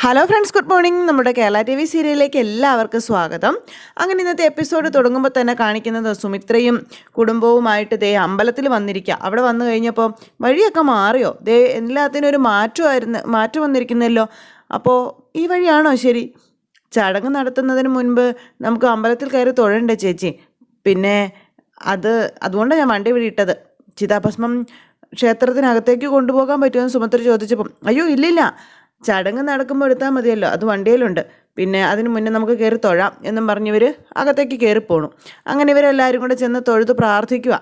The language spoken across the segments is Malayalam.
Hello friends, good morning. നമ്മുടെ കേരള ടി വി സീരിയലിലേക്ക് എല്ലാവർക്കും സ്വാഗതം. അങ്ങനെ ഇന്നത്തെ എപ്പിസോഡ് തുടങ്ങുമ്പോൾ തന്നെ കാണിക്കുന്നത് സുമിത്രയും കുടുംബവുമായിട്ട് ദേ അമ്പലത്തിൽ വന്നിരിക്കുക. അവിടെ വന്നു കഴിഞ്ഞപ്പോൾ വഴിയൊക്കെ മാറിയോ, ദേ എല്ലാത്തിനും ഒരു മാറ്റം വന്നിരിക്കുന്നല്ലോ. അപ്പോൾ ഈ വഴിയാണോ ശരി? ചടങ്ങ് നടത്തുന്നതിന് മുൻപ് നമുക്ക് അമ്പലത്തിൽ കയറി തൊഴണ്ടേ ചേച്ചി? പിന്നെ അതുകൊണ്ടാണ് ഞാൻ വണ്ടി വിടിയിട്ടത്. ചിതാഭസ്മം ക്ഷേത്രത്തിനകത്തേക്ക് കൊണ്ടുപോകാൻ പറ്റുമെന്ന് സുമിത്ര ചോദിച്ചപ്പം, അയ്യോ ഇല്ലില്ല, ചടങ്ങ് നടക്കുമ്പോൾ എടുത്താൽ മതിയല്ലോ, അത് വണ്ടിയിലുണ്ട്, പിന്നെ അതിന് മുന്നേ നമുക്ക് കയറി തൊഴാം എന്നും പറഞ്ഞിവർ അകത്തേക്ക് കയറിപ്പോണു. അങ്ങനെ ഇവരെല്ലാവരും കൂടെ ചെന്ന് തൊഴുത് പ്രാർത്ഥിക്കുക.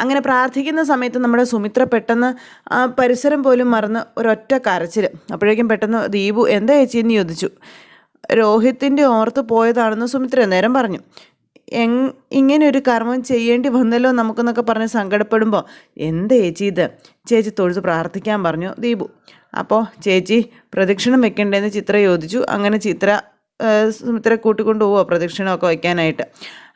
അങ്ങനെ പ്രാർത്ഥിക്കുന്ന സമയത്ത് നമ്മുടെ സുമിത്ര പെട്ടെന്ന് ആ പരിസരം പോലും മറന്ന് ഒരൊറ്റ കരച്ചിൽ. അപ്പോഴേക്കും പെട്ടെന്ന് ദീപു എന്താ ചേച്ചി എന്ന് ചോദിച്ചു. രോഹിത്തിൻ്റെ ഓർത്ത് പോയതാണെന്ന് സുമിത്ര നേരം പറഞ്ഞു. ഇങ്ങനെ ഒരു കർമ്മം ചെയ്യേണ്ടി വന്നല്ലോ നമുക്കെന്നൊക്കെ പറഞ്ഞ് സങ്കടപ്പെടുമ്പോൾ, എന്താ ചേച്ചി ഇത്, ചേച്ചി തൊഴുത് പ്രാർത്ഥിക്കാൻ പറഞ്ഞു ദീപു. അപ്പോൾ ചേച്ചി പ്രദക്ഷിണം വെക്കണ്ടേന്ന് ചിത്ര ചോദിച്ചു. അങ്ങനെ സുമിത്ര കൂട്ടിക്കൊണ്ട് പോവുക പ്രദക്ഷിണമൊക്കെ വയ്ക്കാനായിട്ട്.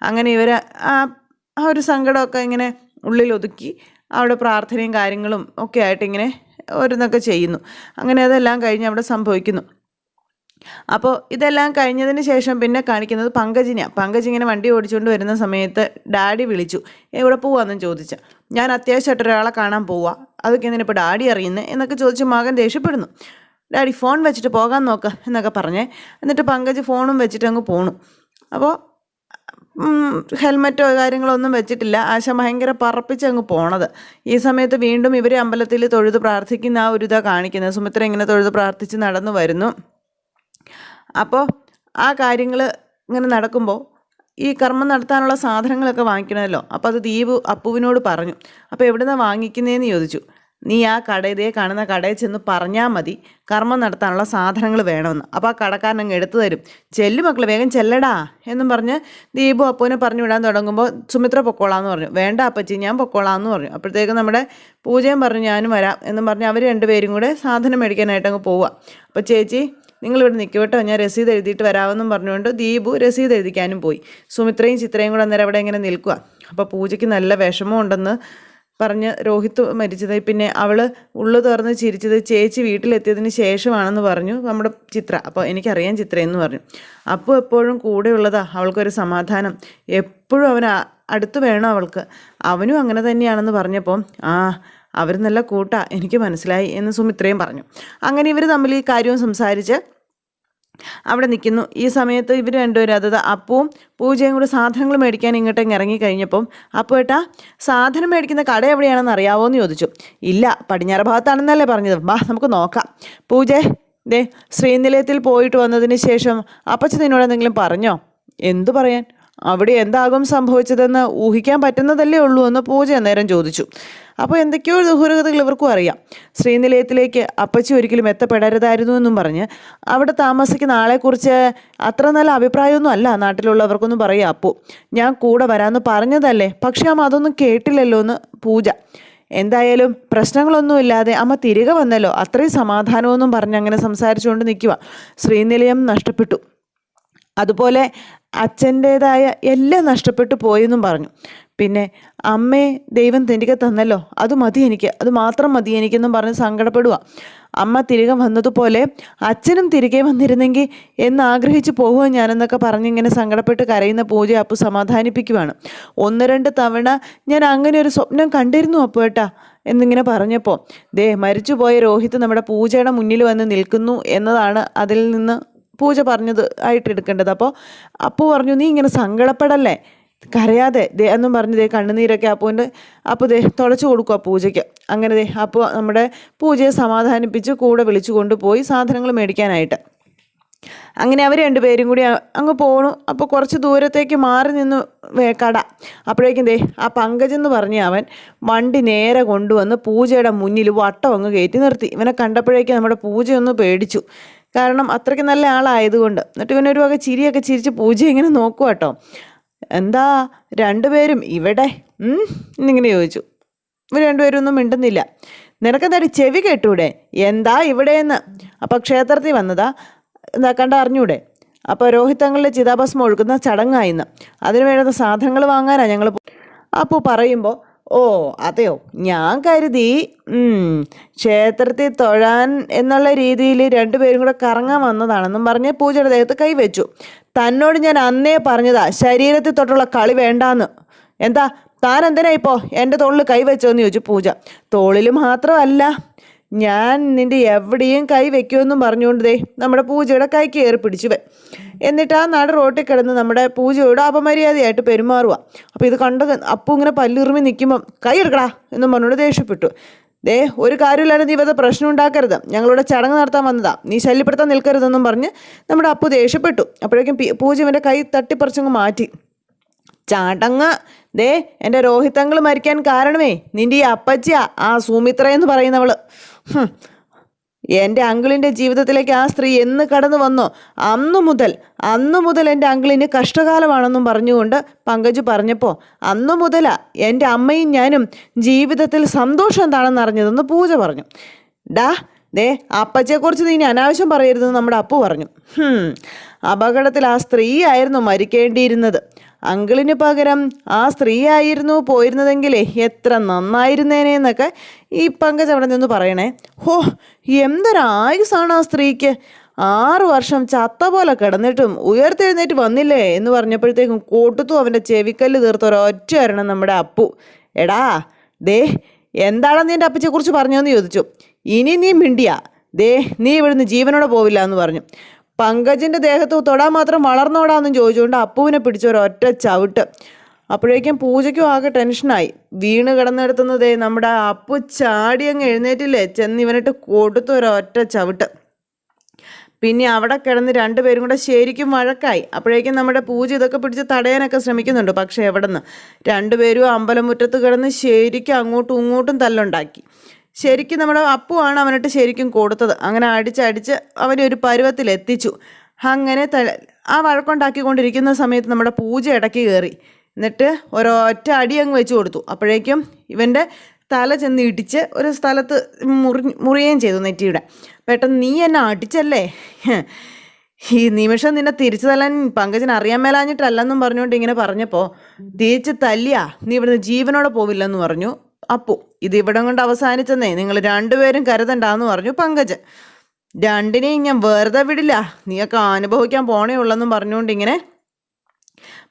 അങ്ങനെ ഇവർ ആ ഒരു സങ്കടമൊക്കെ ഇങ്ങനെ ഉള്ളിൽ ഒതുക്കി അവിടെ പ്രാർത്ഥനയും കാര്യങ്ങളും ഒക്കെ ആയിട്ട് ഇങ്ങനെ ഓരോന്നൊക്കെ ചെയ്യുന്നു. അങ്ങനെ അതെല്ലാം കഴിഞ്ഞ് അവിടെ സംഭവിക്കുന്നു. അപ്പോൾ ഇതെല്ലാം കഴിഞ്ഞതിന് ശേഷം പിന്നെ കാണിക്കുന്നത് പങ്കജ് ഇങ്ങനെ വണ്ടി ഓടിച്ചുകൊണ്ട് വരുന്ന സമയത്ത് ഡാഡി വിളിച്ചു. എവിടെ പോവാന്നും ചോദിച്ച. ഞാൻ അത്യാവശ്യമായിട്ട് ഒരാളെ കാണാൻ പോവാ, അതൊക്കെ എന്തിനിപ്പോൾ ഡാഡി അറിയുന്നത് എന്നൊക്കെ ചോദിച്ച് മകൻ ദേഷ്യപ്പെടുന്നു. ഡാഡി ഫോൺ വെച്ചിട്ട് പോകാൻ നോക്കുക എന്നൊക്കെ പറഞ്ഞേ. എന്നിട്ട് പങ്കജ് ഫോണും വെച്ചിട്ട് അങ്ങ് പോണു. അപ്പോൾ ഹെൽമറ്റോ കാര്യങ്ങളോ ഒന്നും വെച്ചിട്ടില്ല. ആശ ഭയങ്കര പറപ്പിച്ച് അങ്ങ് പോണത്. ഈ സമയത്ത് വീണ്ടും ഇവർ അമ്പലത്തിൽ തൊഴുത് പ്രാർത്ഥിക്കുന്ന ആ ഒരു ഇതാണ് കാണിക്കുന്നത്. സുമിത്ര ഇങ്ങനെ തൊഴുത് പ്രാർത്ഥിച്ച് നടന്നു വരുന്നു. അപ്പോൾ ആ കാര്യങ്ങൾ ഇങ്ങനെ നടക്കുമ്പോൾ ഈ കർമ്മം നടത്താനുള്ള സാധനങ്ങളൊക്കെ വാങ്ങിക്കണമല്ലോ. അപ്പോൾ അത് ദീപു അപ്പുവിനോട് പറഞ്ഞു. അപ്പോൾ എവിടെ നിന്നാണ് വാങ്ങിക്കുന്നതെന്ന് ചോദിച്ചു. നീ ആ ഇതേ കാണുന്ന കടയിൽ ചെന്ന് പറഞ്ഞാൽ മതി കർമ്മം നടത്താനുള്ള സാധനങ്ങൾ വേണമെന്ന്. അപ്പോൾ ആ കടക്കാരൻ അങ്ങ് എടുത്തു തരും. ചെല്ലു മക്കൾ, വേഗം ചെല്ലടാ എന്നും പറഞ്ഞ് ദീപു അപ്പുവിനെ പറഞ്ഞു വിടാൻ തുടങ്ങുമ്പോൾ സുമിത്ര പൊക്കോളാന്ന് പറഞ്ഞു. വേണ്ട അപ്പച്ചി, ഞാൻ പൊക്കോളാമെന്ന് പറഞ്ഞു. അപ്പോഴത്തേക്കും നമ്മുടെ പൂജയും പറഞ്ഞു ഞാനും വരാം എന്നും പറഞ്ഞ് അവർ രണ്ടുപേരും കൂടെ സാധനം മേടിക്കാനായിട്ട് അങ്ങ് പോവുക. അപ്പോൾ ചേച്ചി നിങ്ങളിവിടെ നിൽക്കുക കേട്ടോ, ഞാൻ രസീത് എഴുതിയിട്ട് വരാമെന്നും പറഞ്ഞുകൊണ്ട് ദീപു രസീത് എഴുതിക്കാനും പോയി. സുമിത്രയും ചിത്രയും കൂടെ അന്നേരം അവിടെ ഇങ്ങനെ നിൽക്കുക. അപ്പോൾ പൂജയ്ക്ക് നല്ല വിഷമമുണ്ടെന്ന് പറഞ്ഞ് രോഹിത്ത് മരിച്ചത്, പിന്നെ അവൾ ഉള്ളു തുറന്ന് ചിരിച്ചത് ചേച്ചി വീട്ടിലെത്തിയതിന് ശേഷമാണെന്ന് പറഞ്ഞു നമ്മുടെ ചിത്ര. അപ്പോൾ എനിക്കറിയാം ചിത്രയെന്ന് പറഞ്ഞു. അപ്പോൾ എപ്പോഴും കൂടെയുള്ളതാ അവൾക്കൊരു സമാധാനം, എപ്പോഴും അവൻ അടുത്ത് വേണം അവൾക്ക്. അവനും അങ്ങനെ തന്നെയാണെന്ന് പറഞ്ഞപ്പോൾ അവർ നല്ല കൂട്ടാ, എനിക്ക് മനസ്സിലായി എന്ന് സുമിത്രയും പറഞ്ഞു. അങ്ങനെ ഇവർ തമ്മിൽ ഈ കാര്യവും സംസാരിച്ച് അവിടെ നിൽക്കുന്നു. ഈ സമയത്ത് ഇവർ രണ്ടുപേരും, അതായത് അപ്പവും പൂജയും കൂടി സാധനങ്ങൾ മേടിക്കാൻ ഇങ്ങോട്ടേക്ക് ഇറങ്ങിക്കഴിഞ്ഞപ്പം അപ്പു ഏട്ടാ സാധനം മേടിക്കുന്ന കട എവിടെയാണെന്ന് അറിയാവോ എന്ന് ചോദിച്ചു. ഇല്ല, പടിഞ്ഞാറ് ഭാഗത്താണെന്നല്ലേ പറഞ്ഞത്, വാ നമുക്ക് നോക്കാം. പൂജേ ദേ ശ്രീനിലയത്തിൽ പോയിട്ട് വന്നതിന് ശേഷം അപ്പച്ചൻ നിന്നോട് എന്തെങ്കിലും പറഞ്ഞോ? എന്തു പറയാൻ, അവിടെ എന്താകും സംഭവിച്ചതെന്ന് ഊഹിക്കാൻ പറ്റുന്നതല്ലേ ഉള്ളൂ എന്ന് പൂജ അന്നേരം ചോദിച്ചു. അപ്പോൾ എന്തൊക്കെയോ ദുരൂഹതകൾ ഇവർക്കും അറിയാം. ശ്രീനിലയത്തിലേക്ക് അപ്പച്ചി ഒരിക്കലും എത്തപ്പെടരുതായിരുന്നു എന്നും പറഞ്ഞ് അവിടെ താമസിക്കുന്ന ആളെക്കുറിച്ച് അത്ര നല്ല അഭിപ്രായമൊന്നും അല്ല നാട്ടിലുള്ളവർക്കൊന്നും പറയുക. അപ്പു ഞാൻ കൂടെ വരാമെന്ന് പറഞ്ഞതല്ലേ, പക്ഷെ അമ്മ അതൊന്നും കേട്ടില്ലല്ലോ എന്ന് പൂജ. എന്തായാലും പ്രശ്നങ്ങളൊന്നുമില്ലാതെ അമ്മ തിരികെ വന്നല്ലോ, അത്രയും സമാധാനമൊന്നും പറഞ്ഞ് അങ്ങനെ സംസാരിച്ചുകൊണ്ട് നിൽക്കുക. ശ്രീനിലയം നഷ്ടപ്പെട്ടു, അതുപോലെ അച്ഛൻ്റേതായ എല്ലാം നഷ്ടപ്പെട്ടു പോയെന്നും പറഞ്ഞു. പിന്നെ അമ്മയെ ദൈവം തിരികെ തന്നല്ലോ, അത് മതി എനിക്ക്, അത് മാത്രം മതി എനിക്കെന്നും പറഞ്ഞ് സങ്കടപ്പെടുക. അമ്മ തിരികെ വന്നതുപോലെ അച്ഛനും തിരികെ വന്നിരുന്നെങ്കിൽ എന്നാഗ്രഹിച്ചു പോകുക ഞാനെന്നൊക്കെ പറഞ്ഞിങ്ങനെ സങ്കടപ്പെട്ട് കരയുന്ന പൂജ അപ്പു സമാധാനിപ്പിക്കുവാണ്. 1-2 തവണ ഞാൻ അങ്ങനെ ഒരു സ്വപ്നം കണ്ടിരുന്നു അപ്പു ഏട്ടാ എന്നിങ്ങനെ പറഞ്ഞപ്പോൾ മരിച്ചുപോയ രോഹിത്ത് നമ്മുടെ പൂജയുടെ മുന്നിൽ വന്ന് നിൽക്കുന്നു എന്നതാണ് അതിൽ നിന്ന് പൂജ പറഞ്ഞത് ആയിട്ട് എടുക്കേണ്ടത്. അപ്പോൾ അപ്പു പറഞ്ഞു നീ ഇങ്ങനെ സങ്കടപ്പെടല്ലേ, കരയാതെ എന്നും പറഞ്ഞ് കണ്ണുനീരൊക്കെ അപ്പോൾ തുടച്ചു കൊടുക്കുക പൂജയ്ക്ക്. അങ്ങനെ അപ്പോൾ നമ്മുടെ പൂജയെ സമാധാനിപ്പിച്ച് കൂടെ വിളിച്ചു കൊണ്ടുപോയി സാധനങ്ങൾ മേടിക്കാനായിട്ട്. അങ്ങനെ അവർ രണ്ടുപേരും കൂടി അങ്ങ് പോകണു. അപ്പോൾ കുറച്ച് ദൂരത്തേക്ക് മാറി നിന്ന് കട. അപ്പോഴേക്കും ആ പങ്കജെന്ന് പറഞ്ഞ അവൻ വണ്ടി നേരെ കൊണ്ടുവന്ന് പൂജയുടെ മുന്നിൽ വട്ടം അങ്ങ് കയറ്റി നിർത്തി. ഇവനെ കണ്ടപ്പോഴേക്കും നമ്മുടെ പൂജയൊന്ന് പേടിച്ചു, കാരണം അത്രയ്ക്ക് നല്ല ആളായതുകൊണ്ട്. എന്നിട്ട് ഇവനൊരു വക ചിരിയൊക്കെ ചിരിച്ച് പൂജ ഇങ്ങനെ നോക്കുക കേട്ടോ. എന്താ രണ്ടുപേരും ഇവിടെ എന്നിങ്ങനെ ചോദിച്ചു. ഇവർ രണ്ടുപേരും ഒന്നും മിണ്ടുന്നില്ല. നിനക്കെന്താടി ചെവി കേട്ടൂടെ, എന്താ ഇവിടെയെന്ന്? അപ്പോൾ ക്ഷേത്രത്തിൽ വന്നതാ, എന്താ കണ്ട അറിഞ്ഞൂടെ? അപ്പോൾ രോഹിത്തങ്ങളുടെ ചിതാഭസ്മം ഒഴുക്കുന്ന ചടങ്ങായിന്ന്, അതിന് വേണ്ടുന്ന സാധനങ്ങൾ വാങ്ങാനാണ് ഞങ്ങൾ. അപ്പോൾ പറയുമ്പോൾ ഓ അതെയോ, ഞാൻ കരുതി ക്ഷേത്രത്തിൽ തൊഴാൻ എന്നുള്ള രീതിയിൽ രണ്ടുപേരും കൂടെ കറങ്ങാൻ വന്നതാണെന്നും പറഞ്ഞ് പൂജയുടെ ദേഹത്ത് കൈവച്ചു. തന്നോട് ഞാൻ അന്നേ പറഞ്ഞതാ ശരീരത്തിൽ തൊട്ടുള്ള കളി വേണ്ടാന്ന്. എന്താ താൻ എന്തിനാ ഇപ്പോൾ എൻ്റെ തോളിൽ കൈവച്ചോന്ന് ചോദിച്ചു പൂജ. തോളിൽ മാത്രമല്ല, ഞാൻ നിൻ്റെ എവിടെയും കൈ വെക്കുമെന്നും പറഞ്ഞുകൊണ്ട് ദേ നമ്മുടെ പൂജയുടെ കൈ കയറി പിടിച്ചു. എന്നിട്ട് ആ നട റോട്ടിൽ കിടന്ന് നമ്മുടെ പൂജയോട് അപമര്യാദയായിട്ട് പെരുമാറുക. അപ്പോൾ ഇത് കണ്ട അപ്പു ഇങ്ങനെ പല്ലുറുമി നിൽക്കുമ്പം കൈ എടുക്കടാ എന്നും പറഞ്ഞുകൊണ്ട് ദേഷ്യപ്പെട്ടു. ദേ ഒരു കാര്യമില്ലാതെ നീ വെറുതെ പ്രശ്നം ഉണ്ടാക്കരുത്, ഞങ്ങളുടെ ചടങ്ങ് നടത്താൻ വന്നതാ, നീ ശല്യപ്പെടുത്താൻ നിൽക്കരുതെന്നും പറഞ്ഞ് നമ്മുടെ അപ്പു ദേഷ്യപ്പെട്ടു. അപ്പോഴേക്കും പൂജ ഇവൻ്റെ കൈ തട്ടിപ്പറിച്ചങ്ങ് മാറ്റി. ചടങ്ങ് ദേ എൻ്റെ രോഹിതങ്ങൾ മരിക്കാൻ കാരണമേ നിൻ്റെ ഈ അപ്പച്ചിയാ, ആ സുമിത്ര എന്ന് പറയുന്നവള്. എൻ്റെ അങ്കിളിൻ്റെ ജീവിതത്തിലേക്ക് ആ സ്ത്രീ എന്ന് കടന്നു വന്നോ അന്നു മുതൽ എൻ്റെ അങ്കിളിന് കഷ്ടകാലമാണെന്നും പറഞ്ഞുകൊണ്ട് പങ്കജ് പറഞ്ഞപ്പോൾ അന്നു മുതലാ എൻ്റെ അമ്മയും ഞാനും ജീവിതത്തിൽ സന്തോഷം എന്താണെന്ന് അറിഞ്ഞതെന്ന് പൂജ പറഞ്ഞു. ഡാ ദേ അപ്പച്ചയെക്കുറിച്ച് നീ ഇനി അനാവശ്യം പറയരുതെന്ന് നമ്മുടെ അപ്പു പറഞ്ഞു. അപകടത്തിൽ ആ സ്ത്രീ ആയിരുന്നു മരിക്കേണ്ടിയിരുന്നത്. അങ്കിളിന് പകരം ആ സ്ത്രീ ആയിരുന്നു പോയിരുന്നതെങ്കിലേ എത്ര നന്നായിരുന്നേനെന്നൊക്കെ ഈ പങ്കജ് അവിടെ നിന്ന് പറയണേ. ഹോ, എന്തൊരായുസാണ് ആ സ്ത്രീക്ക്. 6 വർഷം ചത്ത പോലെ കിടന്നിട്ടും ഉയർത്തെഴുന്നേറ്റ് വന്നില്ലേ എന്ന് പറഞ്ഞപ്പോഴത്തേക്കും കൂട്ടത്തു അവൻ്റെ ചെവിക്കല്ല് തീർത്തൊരൊറ്റ വരണം നമ്മുടെ അപ്പു. എടാ ദേ എന്താണെന്ന് എൻ്റെ അപ്പച്ചയെക്കുറിച്ച് പറഞ്ഞോന്ന് ചോദിച്ചു. ഇനി നീ മിണ്ടിയാ ദേ നീ ഇവിടുന്ന് ജീവനോടെ പോവില്ല എന്ന് പറഞ്ഞു. പങ്കജിൻ്റെ ദേഹത്ത് തൊടാൻ മാത്രം വളർന്നോടാന്നും ചോദിച്ചുകൊണ്ട് അപ്പുവിനെ പിടിച്ചൊരൊറ്റ ചവിട്ട്. അപ്പോഴേക്കും പൂജയ്ക്കും ആകെ ടെൻഷനായി. വീണ് കിടന്നെടുത്തുന്നതേ നമ്മുടെ അപ്പു ചാടി അങ്ങ് എഴുന്നേറ്റില്ലേ ചെന്ന് ഇവനിട്ട് കൊടുത്തൊരൊറ്റ ചവിട്ട്. പിന്നെ അവിടെ കിടന്ന് രണ്ടുപേരും കൂടെ ശരിക്കും വഴക്കായി. അപ്പോഴേക്കും നമ്മുടെ പൂജ ഇതൊക്കെ പിടിച്ച് തടയാനൊക്കെ ശ്രമിക്കുന്നുണ്ട്. പക്ഷേ എവിടെ നിന്ന് രണ്ടുപേരും അമ്പലമുറ്റത്ത് കിടന്ന് ശരിക്കും അങ്ങോട്ടും ഇങ്ങോട്ടും തല്ലുണ്ടാക്കി. ശരിക്കും നമ്മുടെ അപ്പുവാണ് അവനിട്ട് ശരിക്കും കൊടുത്തത്. അങ്ങനെ അടിച്ചടിച്ച് അവനെ ഒരു പരുവത്തിലെത്തിച്ചു. അങ്ങനെ ആ വഴക്കുണ്ടാക്കിക്കൊണ്ടിരിക്കുന്ന സമയത്ത് നമ്മുടെ പൂജ ഇടയ്ക്ക് കയറി. എന്നിട്ട് ഒരൊറ്റ അടി അങ്ങ് വെച്ച് കൊടുത്തു. അപ്പോഴേക്കും ഇവൻ്റെ തല ചെന്ന് ഇടിച്ച് ഒരു സ്ഥലത്ത് മുറിയുകയും ചെയ്തു നെറ്റിയുടെ. പെട്ടെന്ന് നീ എന്നെ അടിച്ചല്ലേ, ഈ നിമിഷം നിന്നെ തിരിച്ചു തല്ലാൻ പങ്കജിന് അറിയാൻ മേലാഞ്ഞിട്ടല്ലെന്നും പറഞ്ഞുകൊണ്ട് ഇങ്ങനെ പറഞ്ഞപ്പോൾ തിരിച്ച് തല്ലിയാ നീ ഇവിടുന്ന് ജീവനോടെ പോവില്ലെന്ന് പറഞ്ഞു അപ്പു. ഇത് ഇവിടം കൊണ്ട് അവസാനിച്ചെന്നേ, നിങ്ങൾ രണ്ടുപേരും കരുതണ്ടാന്ന് പറഞ്ഞു പങ്കജ്. രണ്ടിനെയും ഞാൻ വെറുതെ വിടില്ല, നീയൊക്കെ അനുഭവിക്കാൻ പോണേ ഉള്ളെന്നും പറഞ്ഞുകൊണ്ട് ഇങ്ങനെ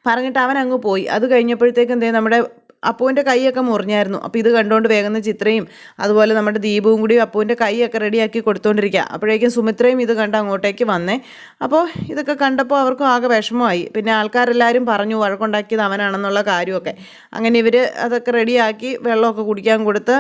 പറഞ്ഞിട്ട് അവൻ അങ്ങ് പോയി. അത് കഴിഞ്ഞപ്പോഴത്തേക്കും എന്തേ നമ്മുടെ അപ്പുവിൻ്റെ കൈയൊക്കെ മുറിഞ്ഞായിരുന്നു. അപ്പോൾ ഇത് കണ്ടുകൊണ്ട് വേഗം ചിത്രയും അതുപോലെ നമ്മുടെ ദീപവും കൂടി അപ്പുവിൻ്റെ കൈയൊക്കെ റെഡിയാക്കി കൊടുത്തുകൊണ്ടിരിക്കുക. അപ്പോഴേക്കും സുമിത്രയും ഇത് കണ്ട് അങ്ങോട്ടേക്ക് വന്നേ. അപ്പോൾ ഇതൊക്കെ കണ്ടപ്പോൾ അവർക്കും ആകെ വിഷമമായി. പിന്നെ ആൾക്കാരെല്ലാവരും പറഞ്ഞു വഴക്കുണ്ടാക്കിയത് അവനാണെന്നുള്ള കാര്യമൊക്കെ. അങ്ങനെ ഇവർ അതൊക്കെ റെഡിയാക്കി വെള്ളമൊക്കെ കുടിക്കാൻ കൊടുത്ത്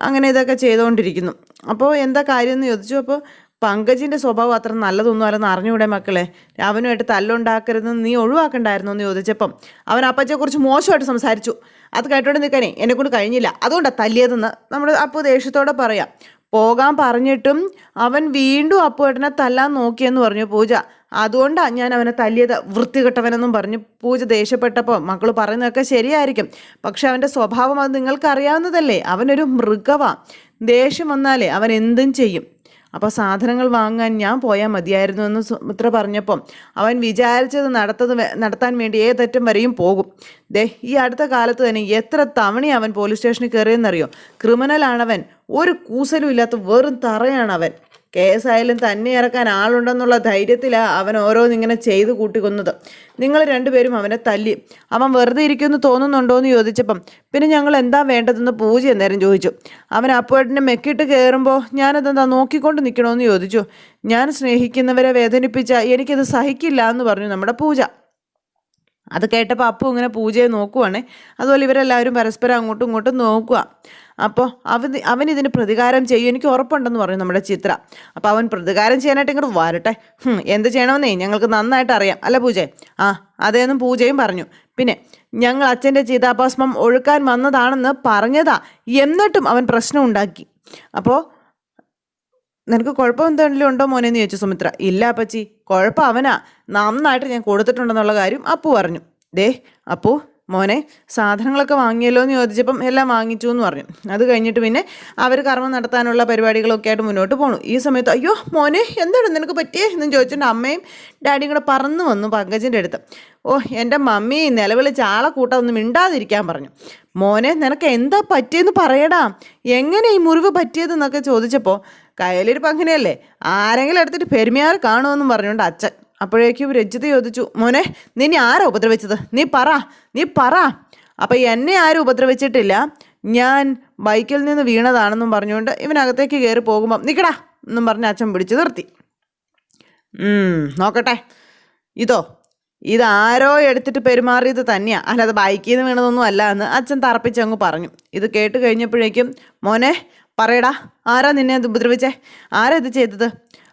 അങ്ങനെ ഇതൊക്കെ ചെയ്തുകൊണ്ടിരിക്കുന്നു. അപ്പോൾ എന്താ കാര്യം എന്ന് ചോദിച്ചു. അപ്പോൾ പങ്കജിൻ്റെ സ്വഭാവം അത്ര നല്ലതൊന്നും അല്ലെന്ന് അറിഞ്ഞൂടെ മക്കളെ, അവനുമായിട്ട് തല്ലുണ്ടാക്കരുതെന്ന് നീ ഒഴിവാക്കണ്ടായിരുന്നു എന്ന് ചോദിച്ചപ്പം അവൻ അപ്പച്ചയെക്കുറിച്ച് മോശമായിട്ട് സംസാരിച്ചു. അത് കേട്ടോണ്ട് നിൽക്കാനേ എന്നെക്കൊണ്ട് കഴിഞ്ഞില്ല, അതുകൊണ്ടാണ് തല്ലിയതെന്ന് നമ്മുടെ അപ്പു ദേഷ്യത്തോടെ പറയാം. പോകാൻ പറഞ്ഞിട്ടും അവൻ വീണ്ടും അപ്പുവേട്ടനെ തല്ലാൻ നോക്കിയെന്ന് പറഞ്ഞു പൂജ. അതുകൊണ്ടാണ് ഞാൻ അവനെ തല്ലിയത്, വൃത്തികെട്ടവനെന്നും പറഞ്ഞു പൂജ ദേഷ്യപ്പെട്ടപ്പോൾ. മക്കൾ പറയുന്നതൊക്കെ ശരിയായിരിക്കും, പക്ഷെ അവൻ്റെ സ്വഭാവം അത് നിങ്ങൾക്കറിയാവുന്നതല്ലേ. അവനൊരു മൃഗമാണ്. ദേഷ്യം വന്നാലേ അവൻ എന്തും ചെയ്യും. അപ്പോൾ സാധനങ്ങൾ വാങ്ങാൻ ഞാൻ പോയാൽ മതിയായിരുന്നു എന്ന് സുമിത്ര പറഞ്ഞപ്പം അവൻ വിചാരിച്ചത് നടത്താൻ വേണ്ടി ഏതറ്റം വരെയും പോകും. ഈ അടുത്ത കാലത്ത് തന്നെ എത്ര തവണ അവൻ പോലീസ് സ്റ്റേഷനിൽ കയറിയെന്നറിയോ. ക്രിമിനലാണവൻ, ഒരു കൂസലും ഇല്ലാത്ത വെറും തറയാണവൻ. കേസായാലും തന്നെ ഇറക്കാൻ ആളുണ്ടെന്നുള്ള ധൈര്യത്തിലാണ് അവൻ ഓരോന്നിങ്ങനെ ചെയ്ത് കൂട്ടിക്കൊന്നത്. നിങ്ങൾ രണ്ടുപേരും അവനെ തല്ലി. അവൻ വെറുതെ ഇരിക്കുമെന്ന് തോന്നുന്നുണ്ടോ എന്ന് ചോദിച്ചപ്പം പിന്നെ ഞങ്ങൾ എന്താ വേണ്ടതെന്ന് പൂജ അന്നേരം ചോദിച്ചു. അവൻ അപ്പുവേട്ടനെ മെക്കിട്ട് കയറുമ്പോൾ ഞാനതെന്താ നോക്കിക്കൊണ്ട് നിൽക്കണമെന്ന് ചോദിച്ചു. ഞാൻ സ്നേഹിക്കുന്നവരെ വേദനിപ്പിച്ചാൽ എനിക്കത് സഹിക്കില്ല എന്ന് പറഞ്ഞു നമ്മുടെ പൂജ. അത് കേട്ടപ്പോൾ അപ്പു ഇങ്ങനെ പൂജയെ നോക്കുവാണേ. അതുപോലെ ഇവരെല്ലാവരും പരസ്പരം അങ്ങോട്ടും ഇങ്ങോട്ടും നോക്കുക. അപ്പോൾ അവനിതിന് പ്രതികാരം ചെയ്യും, എനിക്ക് ഉറപ്പുണ്ടെന്ന് പറഞ്ഞു നമ്മുടെ ചിത്ര. അപ്പോൾ അവൻ പ്രതികാരം ചെയ്യാനായിട്ട് ഇങ്ങോട്ട് വരട്ടെ, എന്ത് ചെയ്യണമെന്നേ ഞങ്ങൾക്ക് നന്നായിട്ട് അറിയാം അല്ല പൂജയെ. അതേന്നും പൂജയും പറഞ്ഞു. പിന്നെ ഞങ്ങൾ അച്ഛൻ്റെ ചിതാഭസ്മം ഒഴുക്കാൻ വന്നതാണെന്ന് പറഞ്ഞതാ, എന്നിട്ടും അവൻ പ്രശ്നം ഉണ്ടാക്കി. അപ്പോൾ നിനക്ക് കുഴപ്പം എന്തെങ്കിലും ഉണ്ടോ മോനെന്ന് ചോദിച്ചു സുമിത്ര. ഇല്ല അപ്പച്ചി, കുഴപ്പം അവനാ, നന്നായിട്ട് ഞാൻ കൊടുത്തിട്ടുണ്ടെന്നുള്ള കാര്യം അപ്പു പറഞ്ഞു. അപ്പു മോനെ സാധനങ്ങളൊക്കെ വാങ്ങിയല്ലോ എന്ന് ചോദിച്ചപ്പം എല്ലാം വാങ്ങിച്ചു എന്ന് പറഞ്ഞു. അത് കഴിഞ്ഞിട്ട് പിന്നെ അവർ കർമ്മം നടത്താനുള്ള പരിപാടികളൊക്കെ ആയിട്ട് മുന്നോട്ട് പോണു. ഈ സമയത്ത് അയ്യോ മോനെ എന്താണ് നിനക്ക് പറ്റിയേ എന്നും ചോദിച്ചിട്ട് അമ്മയും ഡാഡിയും കൂടെ പറന്നു വന്നു പങ്കജിൻ്റെ അടുത്ത്. എൻ്റെ മമ്മി നിലവിളിച്ച് ആളെ കൂട്ടം ഒന്നും മിണ്ടാതിരിക്കാൻ പറഞ്ഞു. മോനെ നിനക്ക് എന്താ പറ്റിയെന്ന് പറയടാ, എങ്ങനെ ഈ മുറിവ് പറ്റിയതെന്നൊക്കെ ചോദിച്ചപ്പോൾ കയ്യിലിരിപ്പ് അങ്ങനെയല്ലേ, ആരെങ്കിലും എടുത്തിട്ട് പെരുമയാറ് കാണുമെന്നും പറഞ്ഞുകൊണ്ട് അച്ഛൻ. അപ്പോഴേക്കും രഞ്ജിത്ത് ചോദിച്ചു, മോനെ നിന്നെ ആരാ ഉപദ്രവിച്ചത്, നീ പറ. അപ്പം എന്നെ ആരും ഉപദ്രവിച്ചിട്ടില്ല, ഞാൻ ബൈക്കിൽ നിന്ന് വീണതാണെന്നും പറഞ്ഞുകൊണ്ട് ഇവനകത്തേക്ക് കയറി പോകുമ്പം നിൽക്കടാ എന്നും പറഞ്ഞ് അച്ഛൻ പിടിച്ചു നിർത്തി. നോക്കട്ടെ, ഇതാരോ എടുത്തിട്ട് പെരുമാറിയത് തന്നെയാണ്, അല്ലാതെ ബൈക്കിൽ നിന്ന് വീണതൊന്നും അല്ല എന്ന് അച്ഛൻ തറപ്പിച്ചങ്ങ് പറഞ്ഞു. ഇത് കേട്ട് കഴിഞ്ഞപ്പോഴേക്കും മോനെ പറയടാ, ആരാ നിന്നെ ഉപദ്രവിച്ചേ, ആരാ ഇത് ചെയ്തത്?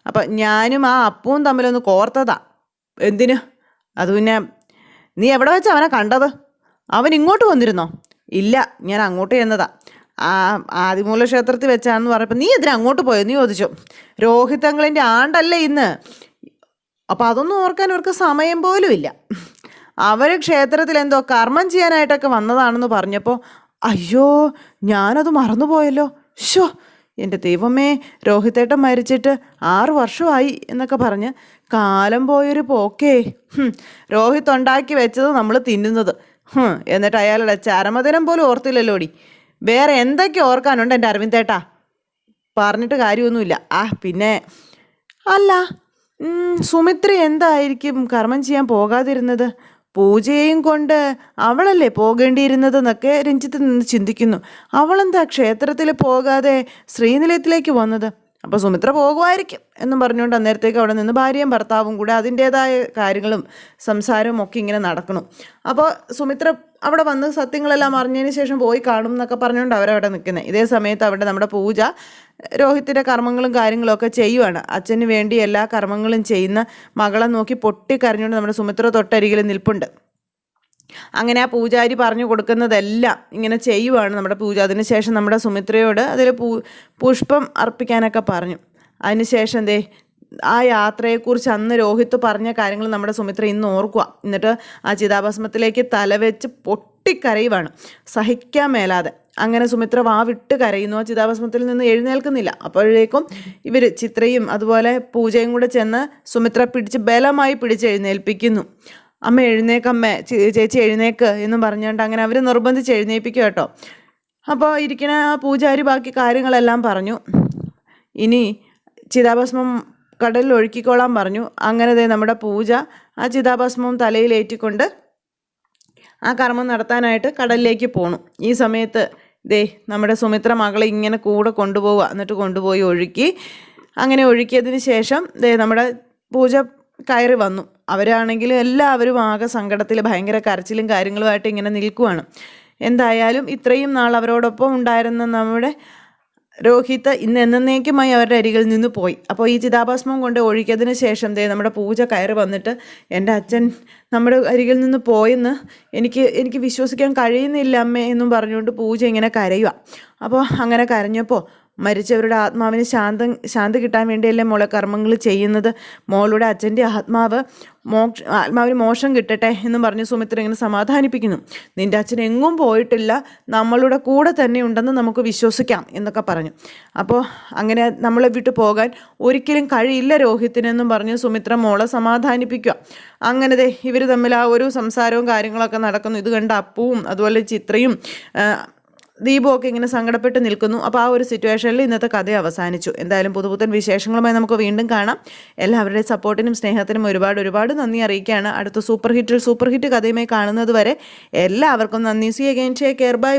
അപ്പം ഞാനും ആ അപ്പവും തമ്മിലൊന്ന് കോർത്തതാ. എന്തിന്? അത് പിന്നെ നീ എവിടെ വെച്ച് അവനെ കണ്ടത്? അവൻ ഇങ്ങോട്ട് വന്നിരുന്നോ? ഇല്ല, ഞാൻ അങ്ങോട്ട് ചെന്നതാ. ആദിമൂല ക്ഷേത്രത്തിൽ വെച്ചാണെന്ന് പറഞ്ഞപ്പോൾ നീ എന്തിനാ അങ്ങോട്ട് പോയെന്ന് ചോദിച്ചു. രോഹിത് അങ്കിളിൻ്റെ ആണ്ടല്ലേ ഇന്ന്. അപ്പോൾ അതൊന്നും ഓർക്കാൻ അവർക്ക് സമയം പോലും ഇല്ല. അവർ ക്ഷേത്രത്തിൽ എന്തോ കർമ്മം ചെയ്യാനായിട്ടൊക്കെ വന്നതാണെന്ന് പറഞ്ഞപ്പോൾ അയ്യോ ഞാനത് മറന്നുപോയല്ലോ. ഷോ എൻ്റെ ദൈവമേ, രോഹിതേട്ടൻ മരിച്ചിട്ട് 6 വർഷമായി എന്നൊക്കെ പറഞ്ഞ് കാലം പോയൊരു പോക്കേ. രോഹിത് ഉണ്ടാക്കി വെച്ചത് നമ്മൾ തിന്നുന്നത്, എന്നിട്ട് അയാളുടെ ചരമദിനം പോലും ഓർത്തില്ലല്ലോടി. വേറെ എന്തൊക്കെ ഓർക്കാനുണ്ട് എൻ്റെ അരവിന്ദേട്ടാ? പറഞ്ഞിട്ട് കാര്യമൊന്നുമില്ല. പിന്നെ അല്ല, സുമിത്ര എന്തായിരിക്കും കർമ്മം ചെയ്യാൻ പോകാതിരുന്നത്? പൂജയെയും കൊണ്ട് അവളല്ലേ പോകേണ്ടിയിരുന്നതെന്നൊക്കെ രഞ്ജിത്ത് നിന്ന് ചിന്തിക്കുന്നു. അവളെന്താ ക്ഷേത്രത്തിൽ പോകാതെ ശ്രീനിലയത്തിലേക്ക് വന്നത്? അപ്പോൾ സുമിത്ര പോകുമായിരിക്കും എന്നും പറഞ്ഞുകൊണ്ട് അന്നേരത്തേക്ക് അവിടെ നിന്ന് ഭാര്യയും ഭർത്താവും കൂടെ അതിൻ്റേതായ കാര്യങ്ങളും സംസാരവും ഒക്കെ ഇങ്ങനെ നടക്കണം. അപ്പോൾ സുമിത്ര അവിടെ വന്ന് സത്യങ്ങളെല്ലാം അറിഞ്ഞതിന് ശേഷം പോയി കാണും എന്നൊക്കെ പറഞ്ഞുകൊണ്ട് അവരവിടെ നിൽക്കുന്നത്. ഇതേ സമയത്ത് അവിടെ നമ്മുടെ പൂജ രോഹിത്തിൻ്റെ കർമ്മങ്ങളും കാര്യങ്ങളും ഒക്കെ ചെയ്യുവാണ്. അച്ഛന് വേണ്ടി എല്ലാ കർമ്മങ്ങളും ചെയ്യുന്ന മകളെ നോക്കി പൊട്ടിക്കരഞ്ഞുകൊണ്ട് നമ്മുടെ സുമിത്ര തൊട്ടരികിൽ നിൽപ്പുണ്ട്. അങ്ങനെ ആ പൂജാരി പറഞ്ഞു കൊടുക്കുന്നതെല്ലാം ഇങ്ങനെ ചെയ്യുവാണ് നമ്മുടെ പൂജ. അതിനുശേഷം നമ്മുടെ സുമിത്രയോട് അതിൽ പുഷ്പം അർപ്പിക്കാനൊക്കെ പറഞ്ഞു. അതിനുശേഷം ആ യാത്രയെക്കുറിച്ച് അന്ന് രോഹിത്ത് പറഞ്ഞ കാര്യങ്ങൾ നമ്മുടെ സുമിത്ര ഇന്ന് ഓർക്കുക. എന്നിട്ട് ആ ചിതാഭസ്മത്തിലേക്ക് തലവെച്ച് പൊട്ടിക്കരയുവാണ്, സഹിക്കാൻ മേലാതെ. അങ്ങനെ സുമിത്ര വാവിട്ട് കരയുന്നു. ആ ചിതാഭസ്മത്തിൽ നിന്ന് എഴുന്നേൽക്കുന്നില്ല. അപ്പോഴേക്കും ഇവർ ചിത്രയും അതുപോലെ പൂജയും കൂടെ ചെന്ന് സുമിത്ര ബലമായി പിടിച്ച് എഴുന്നേൽപ്പിക്കുന്നു. അമ്മ എഴുന്നേക്കമ്മേ, ചേച്ചി എഴുന്നേക്ക് എന്നും പറഞ്ഞുകൊണ്ട് അങ്ങനെ അവർ നിർബന്ധിച്ച് എഴുന്നേൽപ്പിക്കുക കേട്ടോ. അപ്പോൾ ഇരിക്കുന്ന ആ പൂജാരി ബാക്കി കാര്യങ്ങളെല്ലാം പറഞ്ഞു. ഇനി ചിതാഭസ്മം കടലിൽ ഒഴുക്കിക്കോളാൻ പറഞ്ഞു. അങ്ങനെ നമ്മുടെ പൂജ ആ ചിതാഭസ്മം തലയിലേറ്റിക്കൊണ്ട് ആ കർമ്മം നടത്താനായിട്ട് കടലിലേക്ക് പോണു. ഈ സമയത്ത് നമ്മുടെ സുമിത്ര മകളെ ഇങ്ങനെ കൂടെ കൊണ്ടുപോവുക. എന്നിട്ട് കൊണ്ടുപോയി ഒഴുക്കി. അങ്ങനെ ഒഴുക്കിയതിന് ശേഷം നമ്മുടെ പൂജ കയറി വന്നു. അവരാണെങ്കിലും എല്ലാവരും ആകെ സങ്കടത്തിൽ ഭയങ്കര കരച്ചിലും കാര്യങ്ങളുമായിട്ട് ഇങ്ങനെ നിൽക്കുവാണ്. എന്തായാലും ഇത്രയും നാൾ അവരോടൊപ്പം ഉണ്ടായിരുന്ന നമ്മുടെ രോഹിത് ഇന്ന് എന്നേക്കുമായി അവരുടെ അരികിൽ നിന്ന് പോയി. അപ്പോൾ ഈ ചിതാഭസ്മം കൊണ്ട് ഒഴിക്കിയതിന് ശേഷം നമ്മുടെ പൂജ കയറി വന്നിട്ട് എൻ്റെ അച്ഛൻ നമ്മുടെ അരികിൽ നിന്ന് പോയെന്ന് എനിക്ക് വിശ്വസിക്കാൻ കഴിയുന്നില്ല അമ്മേ എന്നും പറഞ്ഞുകൊണ്ട് പൂജ ഇങ്ങനെ കരയുക. അപ്പോൾ അങ്ങനെ കരഞ്ഞപ്പോൾ മരിച്ചവരുടെ ആത്മാവിന് ശാന്തി കിട്ടാൻ വേണ്ടിയല്ലേ മോളെ കർമ്മങ്ങൾ ചെയ്യുന്നത്. മോളുടെ അച്ഛൻ്റെ ആത്മാവിന് മോക്ഷം കിട്ടട്ടെ എന്നും പറഞ്ഞ് സുമിത്ര ഇങ്ങനെ സമാധാനിപ്പിക്കുന്നു. നിൻ്റെ അച്ഛൻ എങ്ങും പോയിട്ടില്ല, നമ്മളുടെ കൂടെ തന്നെ ഉണ്ടെന്ന് നമുക്ക് വിശ്വസിക്കാം എന്നൊക്കെ പറഞ്ഞു. അപ്പോൾ അങ്ങനെ നമ്മളെ വിട്ടു പോകാൻ ഒരിക്കലും കഴിയില്ല രോഹിത്തിനെന്നും പറഞ്ഞ് സുമിത്ര മോളെ സമാധാനിപ്പിക്കുക. അങ്ങനെ ഇവർ തമ്മിൽ ആ ഒരു സംസാരവും കാര്യങ്ങളൊക്കെ നടക്കുന്നു. ഇത് കണ്ട അപ്പുവും അതുപോലെ ചിത്രയും ദീപുമൊക്കെ ഇങ്ങനെ സങ്കടപ്പെട്ട് നിൽക്കുന്നു. അപ്പോൾ ആ ഒരു സിറ്റുവേഷനിൽ ഇന്നത്തെ കഥ അവസാനിച്ചു. എന്തായാലും പുതുപുത്തൻ വിശേഷങ്ങളുമായി നമുക്ക് വീണ്ടും കാണാം. എല്ലാവരുടെയും സപ്പോർട്ടിനും സ്നേഹത്തിനും ഒരുപാട് നന്ദി അറിയിക്കുകയാണ്. അടുത്ത സൂപ്പർ ഹിറ്റ് കഥയുമായി കാണുന്നത് വരെ എല്ലാവർക്കും നന്ദി. See again, take care, by.